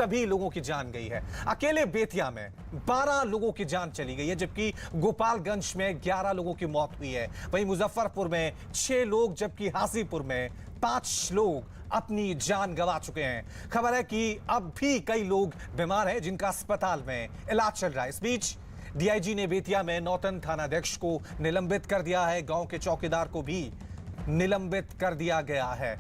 सभी लोगों की जान गई है। अकेले बेतिया में 12 लोगों की जान चली गई है, जबकि गोपालगंज में 11 लोगों की मौत हुई है। वहीं मुजफ्फरपुर में 6 लोग, जबकि हाजीपुर में 5 लोग अपनी जान गंवा चुके हैं। खबर है कि अब भी कई लोग बीमार हैं, जिनका अस्पताल में इलाज चल रहा है। इस बीच डीआईजी ने बेतिया में नौतन थानाध्यक्ष को निलंबित कर दिया है। गांव के चौकीदार को भी निलंबित कर दिया गया है।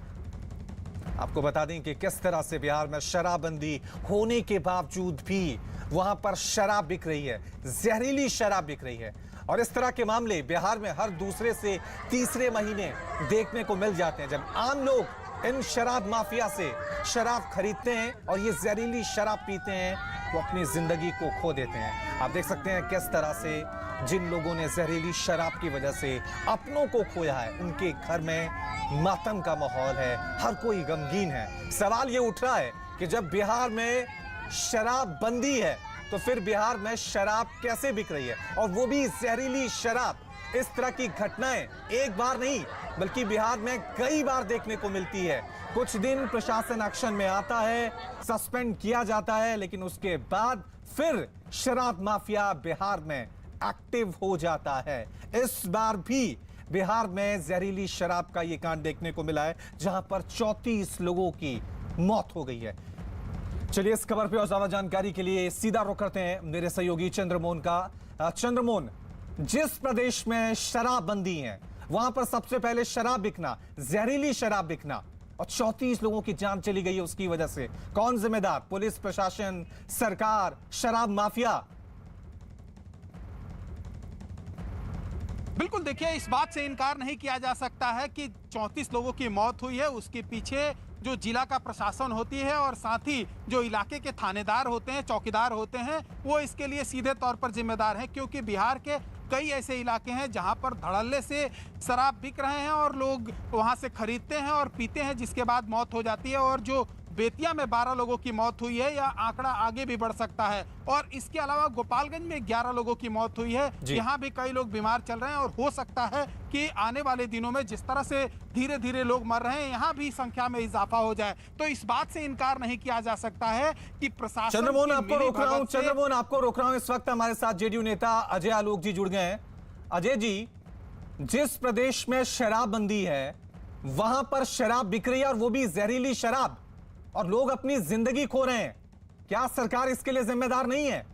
आपको बता दें कि किस तरह से बिहार में शराबबंदी होने के बावजूद भी वहां पर शराब बिक रही है, जहरीली शराब बिक रही है। और इस तरह के मामले बिहार में हर दूसरे से तीसरे महीने देखने को मिल जाते हैं, जब आम लोग इन शराब माफिया से शराब खरीदते हैं और ये जहरीली शराब पीते हैं, वो अपनी जिंदगी को खो देते हैं। आप देख सकते हैं किस तरह से जिन लोगों ने जहरीली शराब की वजह से अपनों को खोया है, उनके घर में मातम का माहौल है, हर कोई गमगीन है। सवाल ये उठ रहा है कि जब बिहार में शराब बंदी है तो फिर बिहार में शराब कैसे बिक रही है, और वो भी जहरीली शराब। इस तरह की घटनाएं एक बार नहीं बल्कि बिहार में कई बार देखने को मिलती है। कुछ दिन प्रशासन एक्शन में आता है, सस्पेंड किया जाता है, लेकिन उसके बाद फिर शराब माफिया बिहार में एक्टिव हो जाता है। इस बार भी बिहार में जहरीली शराब का यह कांड देखने को मिला है, जहां पर 34 लोगों की मौत हो गई है। चलिए इस खबर पे और ज्यादा जानकारी के लिए सीधा रुख करते हैं मेरे सहयोगी चंद्रमोहन का। चंद्रमोहन, जिस प्रदेश में शराबबंदी है वहां पर सबसे पहले शराब बिकना, जहरीली शराब बिकना, और 34 लोगों की जान चली गई है उसकी वजह से, कौन जिम्मेदार? पुलिस प्रशासन, सरकार, शराब माफिया? बिल्कुल, देखिए, इस बात से इनकार नहीं किया जा सकता है कि 34 लोगों की मौत हुई है। उसके पीछे जो जिला का प्रशासन होती है और साथ ही जो इलाके के थानेदार होते हैं, चौकीदार होते हैं, वो इसके लिए सीधे तौर पर जिम्मेदार हैं, क्योंकि बिहार के कई ऐसे इलाके हैं जहां पर धड़ल्ले से शराब बिक रहे हैं और लोग वहां से खरीदते हैं और पीते हैं, जिसके बाद मौत हो जाती है। और जो बेतिया में 12 लोगों की मौत हुई है, यह आंकड़ा आगे भी बढ़ सकता है। और इसके अलावा गोपालगंज में 11 लोगों की मौत हुई है। यहाँ भी कई लोग बीमार चल रहे हैं और हो सकता है कि आने वाले दिनों में जिस तरह से धीरे धीरे लोग मर रहे हैं, यहाँ भी संख्या में इजाफा हो जाए। तो इस बात से इनकार नहीं किया जा सकता है कि प्रशासन। चंद्रमोहन, आपको रोक रहा हूं, चंद्रमोहन आपको रोक रहा हूं। इस वक्त हमारे साथ जेडीयू नेता अजय आलोक जी जुड़ गए हैं। अजय जी, जिस प्रदेश में शराबबंदी है वहां पर शराब बिक रही है, और वो भी जहरीली शराब, और लोग अपनी जिंदगी खो रहे हैं, क्या सरकार इसके लिए जिम्मेदार नहीं है?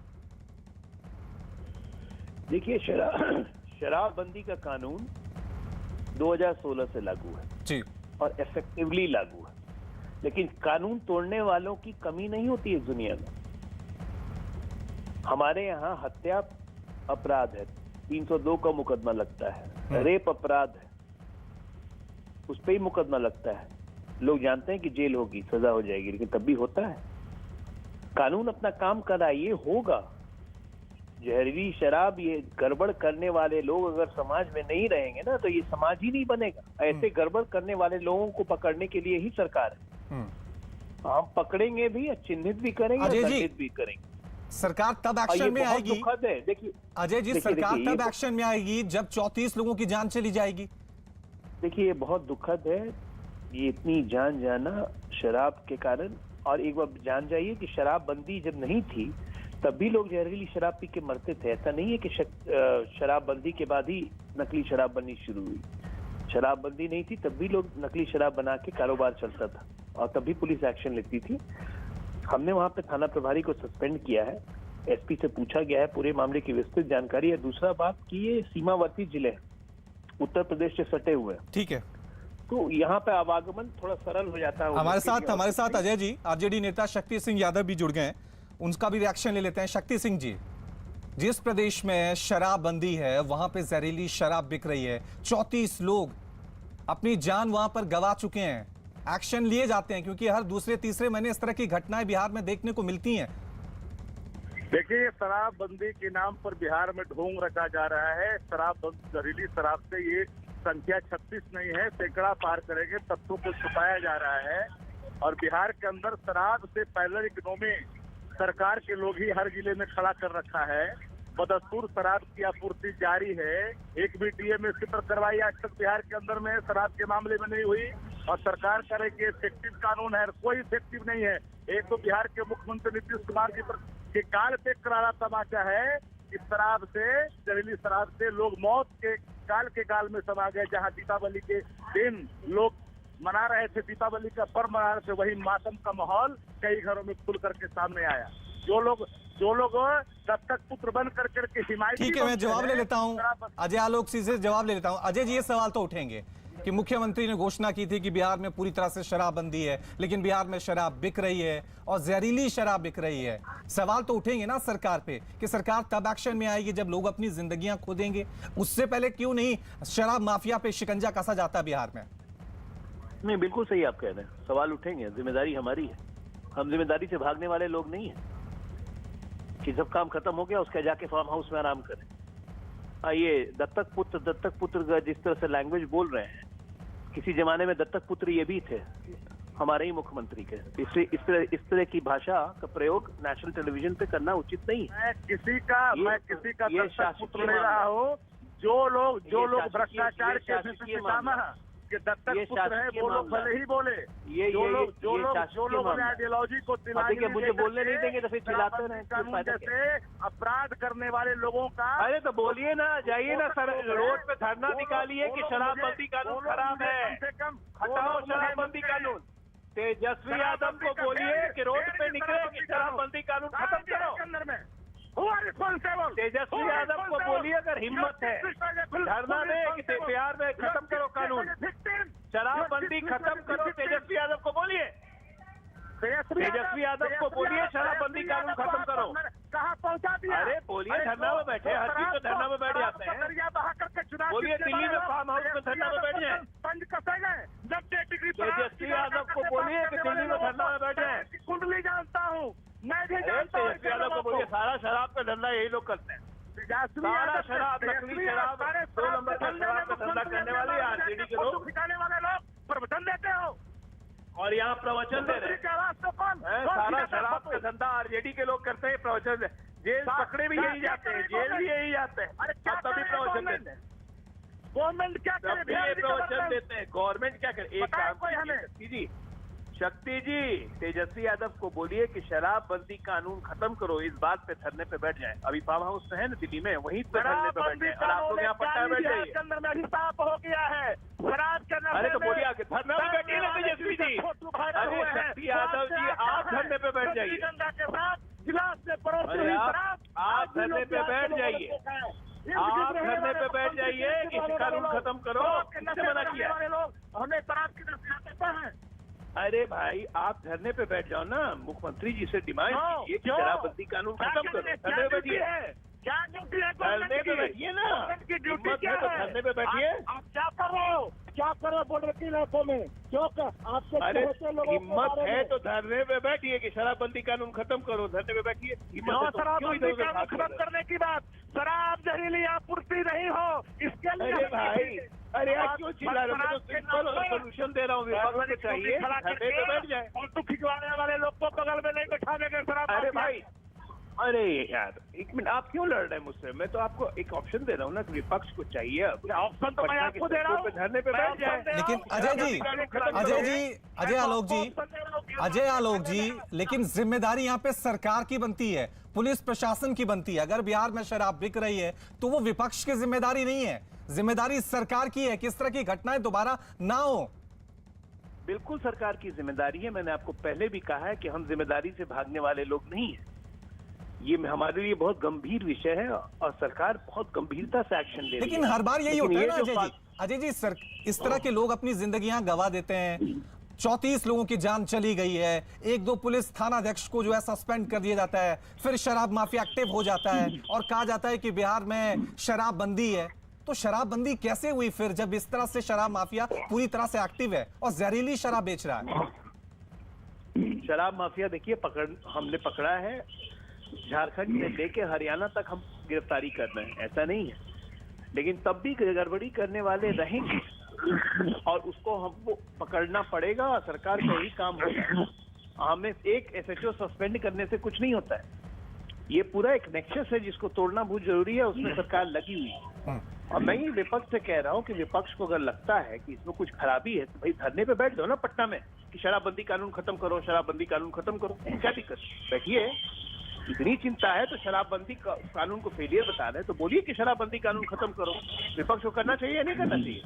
देखिए, शराबबंदी का कानून 2016 से लागू है जी, और इफेक्टिवली लागू है, लेकिन कानून तोड़ने वालों की कमी नहीं होती इस दुनिया में। हमारे यहाँ हत्या अपराध है, 302 का मुकदमा लगता है, रेप अपराध है, उस पर ही मुकदमा लगता है। लोग जानते हैं कि जेल होगी, सजा हो जाएगी, लेकिन तब भी होता है। कानून अपना काम कर रहा है, ये होगा। जहरीली शराब, ये गड़बड़ करने वाले लोग अगर समाज में नहीं रहेंगे ना, तो ये समाज ही नहीं बनेगा। ऐसे गड़बड़ करने वाले लोगों को पकड़ने के लिए ही सरकार है। हम पकड़ेंगे भी, चिन्हित भी करेंगे, दंडित भी करेंगे। सरकार तब एक्शन में आएगी। दुखद है। देखिए अजय जी, सरकार तब एक्शन में आएगी जब 34 लोगों की जान चली जाएगी। देखिए, ये बहुत दुखद है, ये इतनी जान जाना शराब के कारण। और एक बार जान जाइए कि शराबबंदी जब नहीं थी तब भी लोग जहरीली शराब पी के मरते थे। ऐसा नहीं है कि शराबबंदी के बाद ही नकली शराब बननी शुरू हुई। शराबबंदी नहीं थी तब भी लोग नकली शराब बना के कारोबार चलता था, और तब भी पुलिस एक्शन लेती थी। हमने वहां पे थाना प्रभारी को सस्पेंड किया है, एसपी से पूछा गया है, पूरे मामले की विस्तृत जानकारी है। दूसरा बात कि ये सीमावर्ती जिले उत्तर प्रदेश से सटे हुए हैं, ठीक है, तो यहाँ पे आवागमन थोड़ा सरल हो जाता है। हमारे साथ अजय जी, आरजेडी नेता शक्ति सिंह यादव भी जुड़ गए हैं, उनका भी रिएक्शन ले लेते हैं। शक्ति सिंह जी, जिस प्रदेश में शराबबंदी है वहां पे जहरीली शराब बिक रही है, 34 लोग अपनी जान वहां पर गंवा चुके हैं, एक्शन लिए जाते हैं, क्योंकि हर दूसरे तीसरे महीने इस तरह की घटनाएं बिहार में देखने को मिलती हैं। देखिए, शराबबंदी के नाम पर बिहार में ढोंग रखा जा रहा है। जहरीली शराब से ये संख्या 36 नहीं है, सैकड़ा पार करेंगे, तथ्यों को छुपाया जा रहा है। और बिहार के अंदर शराब से पैरेलल इकोनॉमी सरकार के लोग ही हर जिले में खड़ा कर रखा है। बदस्तूर शराब की आपूर्ति जारी है। एक भी डीएम कार्रवाई आज तक बिहार के अंदर में शराब के मामले में नहीं हुई। और सरकार करे कि इफेक्टिव कानून है, कोई इफेक्टिव नहीं है। एक तो बिहार के मुख्यमंत्री नीतीश कुमार जी के काल पे करारा तमाचा है कि शराब से, जहरीली शराब से लोग मौत के गाल में समा गए। जहां दीपावली के दिन लोग मना रहे थे, दीपावली का पर्व मना रहे थे, वही मातम का माहौल कई घरों में खुल करके सामने आया। जो लोग दत्तक पुत्र बन करके हिमायती। ठीक है, मैं जवाब ले लेता हूं, अजय आलोक जी से जवाब ले लेता हूं। अजय जी, ये सवाल तो उठेंगे कि मुख्यमंत्री ने घोषणा की थी कि बिहार में पूरी तरह से शराबबंदी है, लेकिन बिहार में शराब बिक रही है और जहरीली शराब बिक रही है। सवाल तो उठेंगे ना सरकार पे कि सरकार तब एक्शन में आएगी जब लोग अपनी जिंदगियां खो देंगे। उससे पहले क्यों नहीं शराब माफिया पे शिकंजा कसा जाता बिहार में? नहीं, बिल्कुल सही आप कह रहे हैं, सवाल उठेंगे, जिम्मेदारी हमारी है। हम जिम्मेदारी से भागने वाले लोग नहीं है कि जब काम खत्म हो गया उसके जाके फार्म हाउस में आराम करें। ये दत्तक पुत्र जिस तरह से लैंग्वेज बोल रहे हैं, किसी जमाने में दत्तक पुत्र ये भी थे हमारे ही मुख्यमंत्री के। इस तरह की भाषा का प्रयोग नेशनल टेलीविजन पे करना उचित नहीं है। मैं किसी का दत्तक पुत्र ले रहा हूँ। जो लोग भ्रष्टाचार के कि दत्तक पुत्र है, वो लोग भले ही बोले, जो लोग आइडियोलॉजी को दिलाने, मुझे बोलने नहीं देंगे तो फिर चिल्लाते रहे। कानून जैसे अपराध करने वाले लोगों का। अरे तो बोलिए ना, जाइए ना सर, रोड पे धरना निकालिए कि शराबबंदी कानून खराब है, कम से कम हटाओ शराबबंदी कानून। तेजस्वी यादव को बोलिए कि रोड पे निकले कि शराबबंदी कानून खत्म करो। अंदर में तेजस्वी यादव को बोलिए अगर हिम्मत है, धरना दे कि बिहार में खत्म करो कानून, शराबबंदी खत्म करो। तेजस्वी यादव को बोलिए, तेजस्वी यादव को बोलिए शराबबंदी कानून खत्म करो। कहाँ पहुँचा दिया? अरे बोलिए, धरना में बैठे, हर चीज में धरना में बैठ जाते हैं। बोलिए दिल्ली में फार्म हाउस में धरना में बैठ जाए। तेजस्वी यादव को बोलिए कि दिल्ली में धरना में बैठ जाए। कुंडली जानता हूँ, मैं भी जानता हूँ। तेजस्वी यादव को बोलिए, सारा शराब का धंधा यही लोग करते हैं। सारा शराब, नकली शराब, 2 नंबर का शराब का धंधा करने वाले आरजेडी के लोग, दिखाने वाले लोग प्रवचन देते हो और यहाँ प्रवचन दे रहे हैं। सारा शराब का धंधा आरजेडी के लोग करते हैं, प्रवचन। जेल पकड़े भी यही जाते हैं, जेल भी यही जाते हैं, तभी प्रवचन देते हैं। गवर्नमेंट क्या करे? प्रवचन देते हैं, गवर्नमेंट क्या करे? एक काम शक्ति जी, तेजस्वी यादव को बोलिए कि शराबबंदी कानून खत्म करो, इस बात पे धरने पे बैठ जाएं। अभी फार्म हाउस में है ना दिल्ली में, वहीं पे धरने पे बैठ जाएं और आप लोग यहाँ पट्टा बैठ जाइए। अंदर में हिसाब हो गया है शराब के। अरे तो बोलिए आगे धरना पे बैठिए ना तेजस्वी जी। अरे शक्ति यादव जी, आप धरने पे बैठ जाइए। आप धरने पे बैठ जाइए, आप धरने पे बैठ जाइए कि कानून खत्म करो। किसने मना किया? हमें शराब की नशा देता है। अरे भाई, आप धरने पे बैठ जाओ ना, मुख्यमंत्री जी से डिमांड कीजिए कि शराबबंदी कानून खत्म करो। धरने पे बैठिए, क्या ड्यूटी है? धरने पे बैठिए ना, ड्यूटी क्या है? धरने पे बैठिए। आप क्या कर रहे हो? क्या कर रहे हो बॉर्डर के इलाकों में? क्यों आपसे? अरे हिम्मत है तो धरने पे बैठिए कि शराबबंदी कानून खत्म करो। धरने पे बैठिए। शराबबंदी कानून खत्म करने की बात, शराब जहरीली आपूर्ति नहीं हो, इसके लिए। अरे भाई, अरे यार क्यों चिल्ला रहे हो? सिंपल सोल्यूशन दे रहा हूँ, विभाग को चाहिए धरने पे बैठ जाए। फोटो खिंचवाने वाले लोग को बगल में नहीं बैठाने के शराब। अरे भाई, अरे यार एक मिनट, आप क्यों लड़ रहे हैं मुझसे? मैं तो आपको एक ऑप्शन दे रहा हूँ ना कि विपक्ष को चाहिए। ऑप्शन तो मैं आपको दे रहा हूँ, धरने पे बैठ जाए। लेकिन अजय आलोक जी, लेकिन जिम्मेदारी यहाँ पे सरकार की बनती है, पुलिस प्रशासन की बनती है। अगर बिहार में शराब बिक रही है तो वो विपक्ष की जिम्मेदारी नहीं है, जिम्मेदारी सरकार की है कि इस तरह की घटनाएं दोबारा ना हो। बिल्कुल सरकार की जिम्मेदारी है। मैंने आपको पहले भी कहा है कि हम जिम्मेदारी से भागने वाले लोग नहीं हैं। ये हमारे लिए बहुत गंभीर विषय है और सरकार बहुत गंभीरता से एक्शन ले रही है। लेकिन हर बार यही होता है ना अजय जी, इस तरह के लोग अपनी जिंदगियां गंवा देते हैं। 34 लोगों की जान चली गई है, 1-2 पुलिस थानाध्यक्ष को जो है सस्पेंड कर दिया जाता है, फिर शराब माफिया एक्टिव हो जाता है और कहा जाता है कि बिहार में शराबबंदी है। तो शराबबंदी कैसे हुई फिर, जब इस तरह से शराब माफिया पूरी तरह से एक्टिव है और जहरीली शराब बेच रहा है? शराब माफिया देखिए, हमने पकड़ा है, झारखंड से लेके हरियाणा तक हम गिरफ्तारी कर रहे हैं, ऐसा नहीं है। लेकिन तब भी गड़बड़ी करने वाले रहेंगे और उसको हमको पकड़ना पड़ेगा। सरकार का यही काम होगा। हमें एक एसएचओ सस्पेंड करने से कुछ नहीं होता है। ये पूरा एक नेक्सस है जिसको तोड़ना बहुत जरूरी है, उसमें सरकार लगी हुई है। और मैं ये विपक्ष से कह रहा हूँ कि विपक्ष को अगर लगता है कि इसमें कुछ खराबी है तो भाई धरने पे बैठ जाओ ना पटना में कि शराबबंदी कानून खत्म करो, शराबबंदी कानून खत्म करो। क्या दिक्कत, बैठिए। इतनी चिंता है तो शराबबंदी कानून को फेलियर बता रहे हैं तो बोलिए कि शराबबंदी कानून खत्म करो। विपक्ष को करना चाहिए या नहीं करना चाहिए?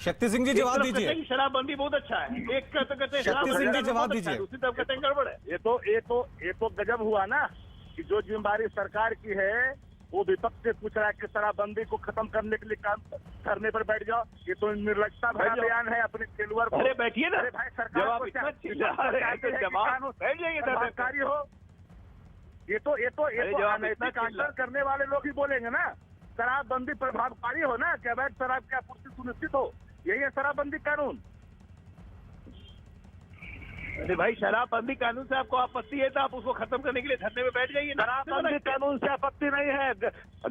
शक्ति सिंह जी जवाब दीजिए। शराबबंदी बहुत अच्छा है, एक कहते हैं शक्ति सिंह जी जवाब दीजिए। दूसरी तरफ कहते हैं गड़बड़ है। ये तो गजब हुआ ना कि जो जिम्मेदारी सरकार की है वो विपक्ष से पूछ रहा है कि शराबबंदी को खत्म करने के लिए काम करने पर बैठ जाओ। ये तो निर्लजता भरा बयान है अपने खेलवर को। अरे बैठिए ना, अरे भाई सरकार जवाब को इतना क्या- चिल्ला रहे हैं तो जवाब बैठ जाइए सरकारी हो। ये तो जवाब इतना अनैतिक आचरण करने वाले लोग ही बोलेंगे ना। शराबबंदी प्रभावकारी हो ना, कि अवैध शराब की आपूर्ति सुनिश्चित हो, यही है शराबबंदी कानून। अरे भाई शराबबंदी कानून से आपको आपत्ति है तो आप उसको खत्म करने के लिए धरने में बैठ जाइए। शराबबंदी कानून से आपत्ति नहीं है,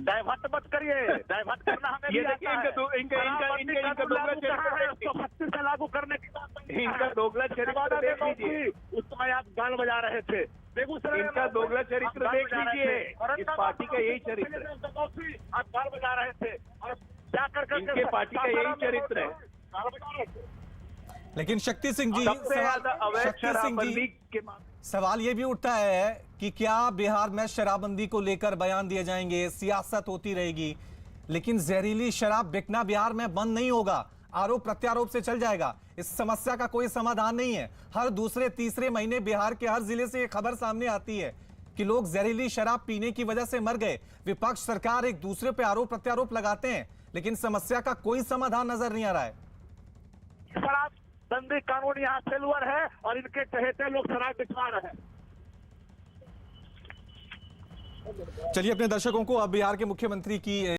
डाइवर्ट मत करिए। डाइवर्ट करना हमें ये भी देखिए, आता है। इनका दोगला चरित्र सख्ती से लागू करने की बात नहीं है। इनका दोगला चरित्र देख लीजिए। उस समय आप गान बजा रहे थे। बेगूसराय इनका में दोगला चरित्र आप गान देख बजा रहे लीजिए। थे। इस पार्टी का यही चरित्र है। आप गान बजा रहे थे और क्या कर इनके पार्टी का यही चरित्र है। गान बजा रहे थे। लेकिन शक्ति सिंह जी सबसे ज्यादा अवैध शक्ति सिंह शराबबंदी जी के मामले सवाल ये भी उठता है कि क्या बिहार में शराबबंदी को लेकर बयान दिए जाएंगे, सियासत होती रहेगी, लेकिन जहरीली शराब बिकना बिहार में बंद नहीं होगा, आरोप प्रत्यारोप से चल जाएगा। इस समस्या का कोई समाधान नहीं है। हर दूसरे तीसरे महीने बिहार के हर जिले से ये खबर सामने आती है कि लोग जहरीली शराब पीने की वजह से मर गए। विपक्ष सरकार एक दूसरे पे आरोप प्रत्यारोप लगाते हैं, लेकिन समस्या का कोई समाधान नजर नहीं आ रहा है। शराबबंदी कानून यहाँ फेलुअर है और इनके चहेते लोग शराब बिकवा रहे हैं। चलिए अपने दर्शकों को अब बिहार के मुख्यमंत्री की